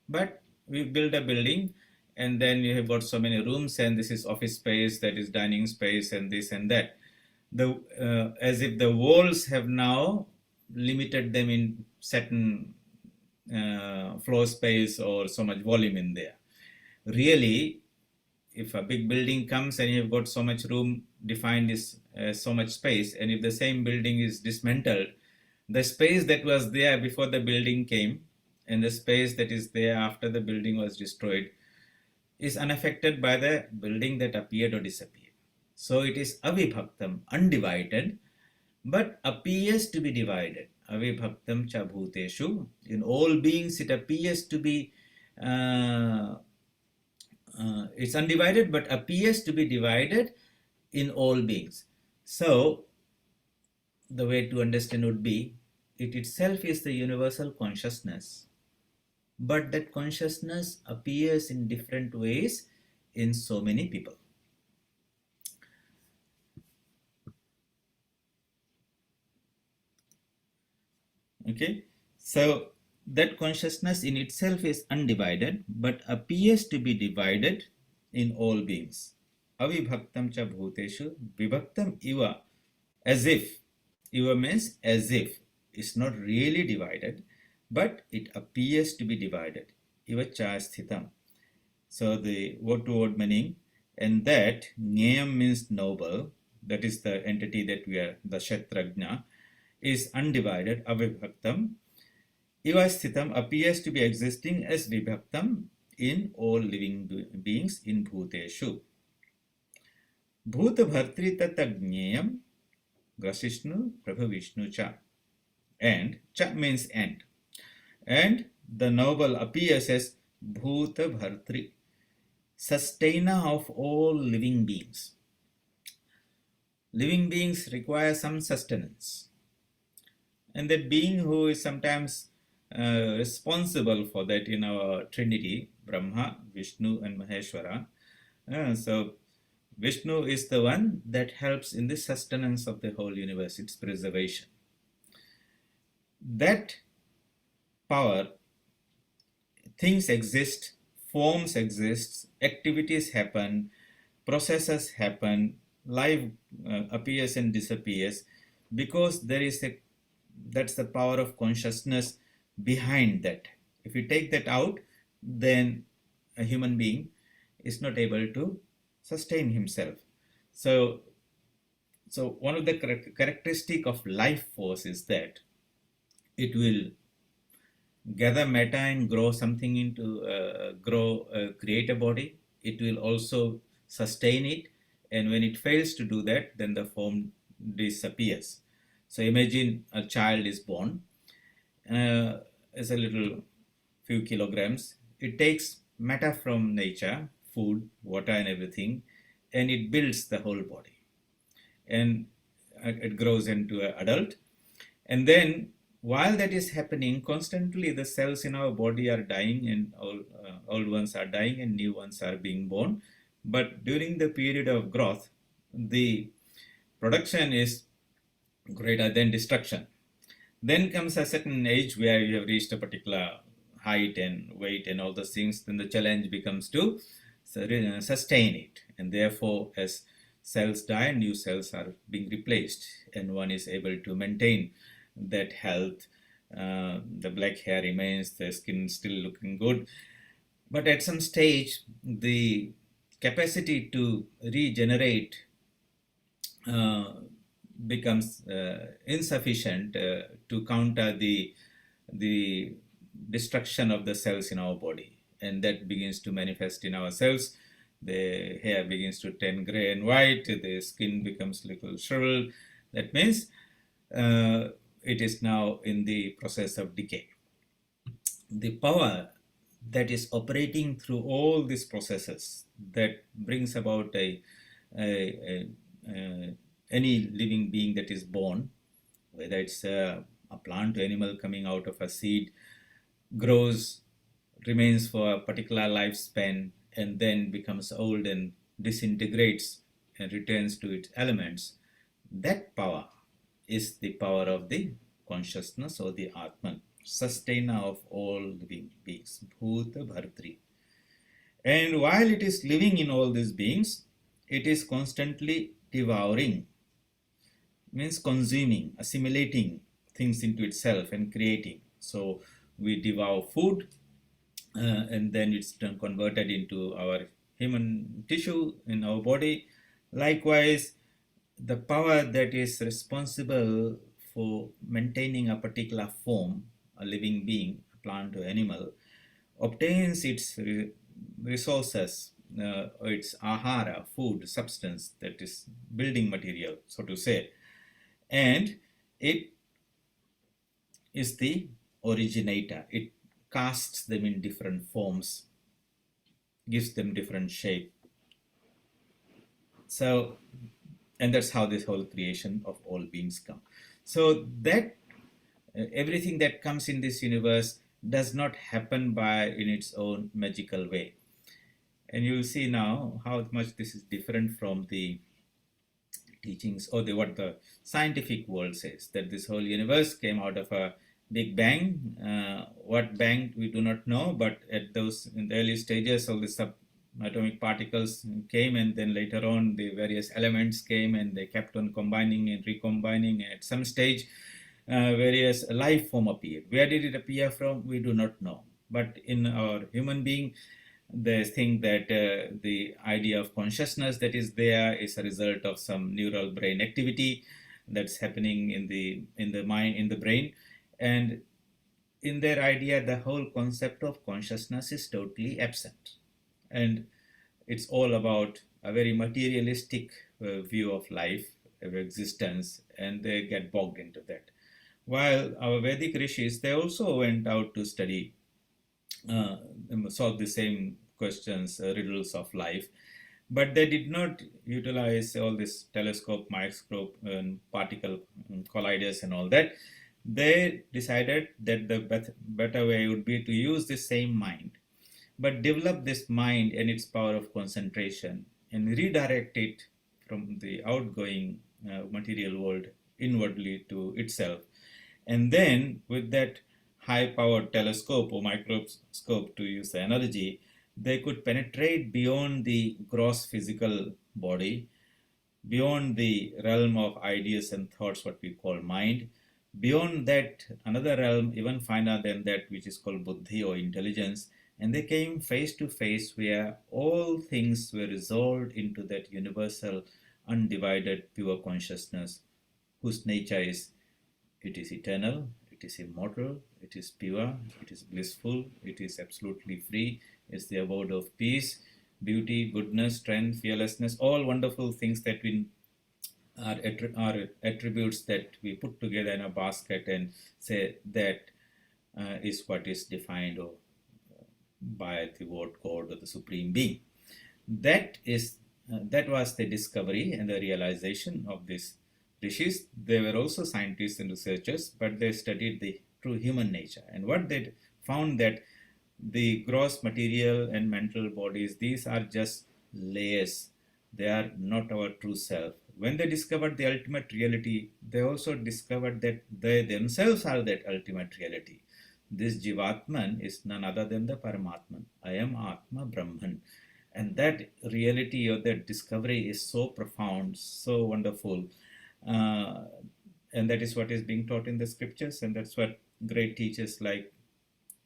S2: But we build a building, and then you have got so many rooms, and this is office space, that is dining space, and this and that. As if the walls have now limited them in certain floor space or so much volume in there. Really, if a big building comes and you've got so much room defined as so much space, and if the same building is dismantled, the space that was there before the building came and the space that is there after the building was destroyed is unaffected by the building that appeared or disappeared. So it is avibhaktam, undivided, but appears to be divided. Avibhaktam cha bhuteshu. In all beings it appears to be, it's undivided but appears to be divided in all beings. So the way to understand would be, it itself is the universal consciousness, but that consciousness appears in different ways in so many people. Okay, so that consciousness in itself is undivided, but appears to be divided in all beings. Avibhaktam cha bhuteshu vibhaktam iva, as if. Iva means as if. It's not really divided, but it appears to be divided. Iva Ch13. So the word to word meaning, and that Nyayam means noble, that is the entity that we are, the Ch13, is undivided, avibhaktam. Iva Sthitam appears to be existing as vibhaktam in all living beings in bhuteshu. Bhuta bhartri tatagnyayam grasishnu prabha vishnu cha. And cha means and the noble appears as bhuta bhartri, sustainer of all living beings. Living beings require some sustenance, and that being who is sometimes responsible for that in our Trinity, Brahma, Vishnu and Maheshwara. So Vishnu is the one that helps in the sustenance of the whole universe, its preservation. That power, things exist, forms exist, activities happen, processes happen, life appears and disappears, because there is that's the power of consciousness behind that. If you take that out, then a human being is not able to sustain himself. So one of the characteristic of life force is that it will gather matter and grow something into, create a body. It will also sustain it, and when it fails to do that, then the form disappears. So imagine a child is born as a little few kilograms. It takes matter from nature, food, water and everything, and it builds the whole body. And it grows into an adult. And then while that is happening, constantly the cells in our body are dying, and old ones are dying and new ones are being born. But during the period of growth, the production is greater than destruction. Then comes a certain age where you have reached a particular height and weight and all those things. Then the challenge becomes to sustain it. And therefore, as cells die, new cells are being replaced, and one is able to maintain that health. The black hair remains, the skin still looking good. But at some stage, the capacity to regenerate becomes insufficient to counter the destruction of the cells in our body, and that begins to manifest in our cells. The hair begins to turn gray and white, the skin becomes little shriveled. That means it is now in the process of decay. The power that is operating through all these processes that brings about any living being that is born, whether it's a plant or animal coming out of a seed, grows, remains for a particular lifespan, and then becomes old and disintegrates and returns to its elements. That power is the power of the consciousness or the Atman, sustainer of all living beings, Bhuta Bhartri. And while it is living in all these beings, it is constantly devouring, means consuming, assimilating things into itself and creating. So we devour food, and then it's converted into our human tissue in our body. Likewise, the power that is responsible for maintaining a particular form, a living being, a plant or animal, obtains its resources, its ahara, food, substance, that is building material, so to say, and it is the originator. It casts them in different forms, gives them different shape. So, and that's how this whole creation of all beings come. So that everything that comes in this universe does not happen in its own magical way. And you will see now how much this is different from the teachings or what the scientific world says, that this whole universe came out of a big bang. What bang we do not know, but in the early stages, all the subatomic particles came, and then later on the various elements came, and they kept on combining and recombining. At some stage, various life form appeared. Where did it appear from? We do not know. But in our human being, they think that the idea of consciousness that is there is a result of some neural brain activity that's happening in the mind, in the brain. And in their idea, the whole concept of consciousness is totally absent. And it's all about a very materialistic view of life, of existence, and they get bogged into that. While our Vedic rishis, they also went out to study, solve the same questions, riddles of life, but they did not utilize all this telescope, microscope, and particle colliders and all that. They decided that the better way would be to use the same mind, but develop this mind and its power of concentration and redirect it from the outgoing material world inwardly to itself. And then with that high-powered telescope or microscope, to use the analogy, they could penetrate beyond the gross physical body, beyond the realm of ideas and thoughts, what we call mind, beyond that another realm even finer than that, which is called buddhi or intelligence, and they came face to face where all things were resolved into that universal, undivided, pure consciousness, whose nature is, it is eternal, it is immortal, it is pure, it is blissful, it is absolutely free, it's the abode of peace, beauty, goodness, strength, fearlessness, all wonderful things that are attributes that we put together in a basket and say that is what is defined by the word God or the Supreme Being. That was the discovery and the realization of this rishis. They were also scientists and researchers, but they studied the true human nature. And what they found that the gross material and mental bodies, these are just layers. They are not our true self. When they discovered the ultimate reality, they also discovered that they themselves are that ultimate reality. This Jivatman is none other than the Paramatman. I am Atma Brahman. And that reality or that discovery is so profound, so wonderful. And that is what is being taught in the scriptures, and that's what great teachers like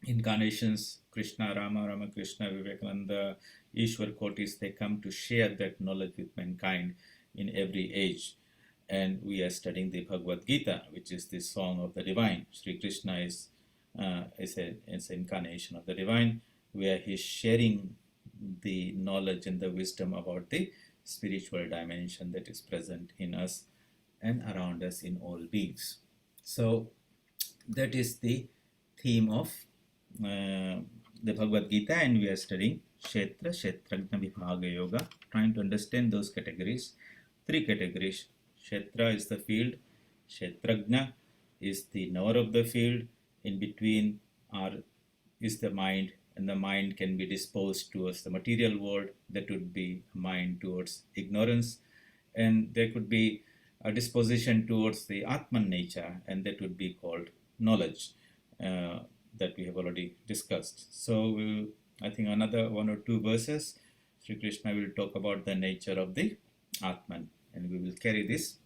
S2: incarnations, Krishna, Rama, Ramakrishna, Vivekananda, Ishwar Kotis, they come to share that knowledge with mankind in every age. And we are studying the Bhagavad Gita, which is the song of the divine. Sri Krishna is an incarnation of the divine, where he's sharing the knowledge and the wisdom about the spiritual dimension that is present in us and around us in all beings. So that is the theme of the Bhagavad Gita, and we are studying Kshetra, Kshetragna Vibhaga Yoga, trying to understand those categories. 3 categories. Kshetra is the field, Kshetragna is the knower of the field, in between is the mind, and the mind can be disposed towards the material world. That would be a mind towards ignorance, and there could be a disposition towards the Atman nature, and that would be called knowledge, that we have already discussed. So I think another 1 or 2 verses, Sri Krishna will talk about the nature of the Atman, and we will carry this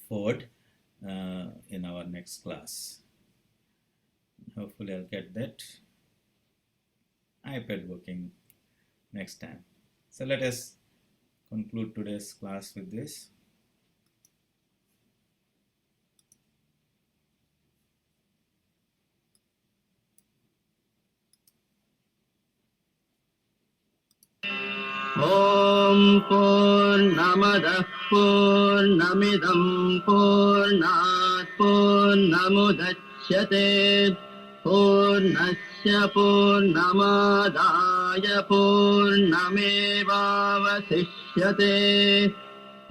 S2: forward in our next class. Hopefully I'll get that iPad working next time. So let us conclude today's class with this.
S1: Om Purnamadah Purnamidam Purnat Purnamudachyate Purnasya Purnamadaya Purnamevavasishyate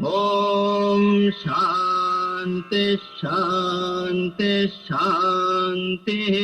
S1: Om Shanti शान्तिः शान्तिः शान्तिः